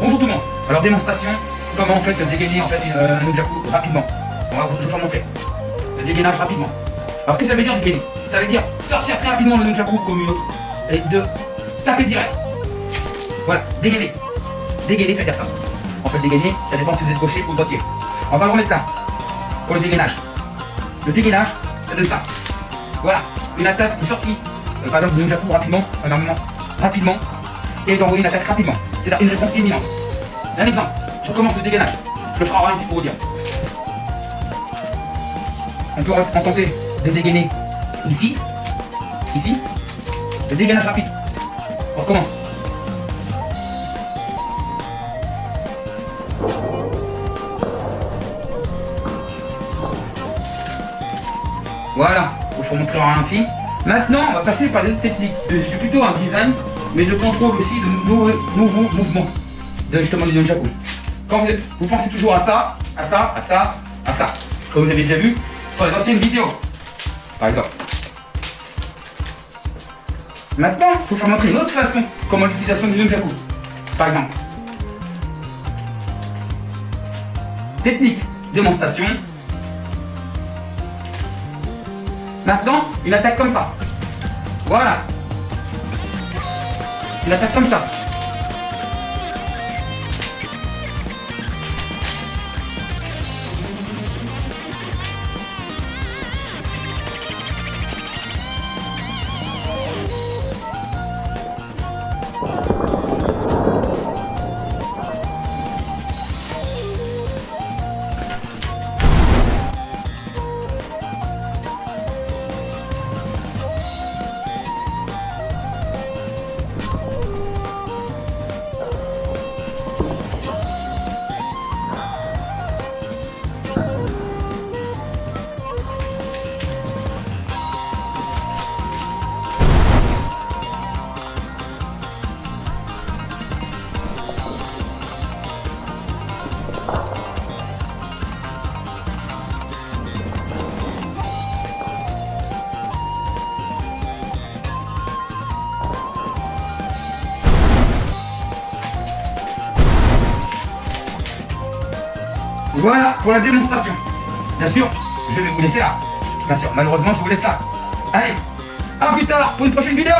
Bonjour tout le monde. Alors démonstration, comment en fait dégainer en fait un nunchaku rapidement. Je vais vous montrer. Le dégainage rapidement. Alors qu'est-ce que ça veut dire dégainer? Ça veut dire sortir très rapidement le nunchaku comme une autre et de taper direct. Voilà, dégainer. Dégainer, ça veut dire ça. En fait dégainer, ça dépend si vous êtes gaucher ou droitier. On va le remettre là. Pour le dégainage. Le dégainage, c'est de ça. Voilà, une attaque, une sortie. Par exemple, le nunchaku rapidement, un armement rapidement, et d'envoyer une attaque rapidement. C'est-à-dire une réponse imminente. Un exemple, je recommence le dégainage. Je le ferai en ralenti pour vous dire. On peut en tenter de dégainer ici, ici. Le dégainage rapide. On recommence. Voilà, il faut montrer en ralenti. Maintenant, on va passer par des techniques. C'est plutôt un design, mais de contrôle aussi de nouveaux mouvements. De justement du nunchaku. Quand vous pensez toujours à ça, à ça, à ça, à ça. Comme vous avez déjà vu sur les anciennes vidéos. Par exemple. Maintenant, il faut faire montrer une autre façon comment l'utilisation du nunchaku. Par exemple. Technique, démonstration. Maintenant, une attaque comme ça. Voilà. Une attaque comme ça. Voilà pour la démonstration. Bien sûr, je vais vous laisser là. Bien sûr, malheureusement, je vous laisse là. Allez, à plus tard pour une prochaine vidéo.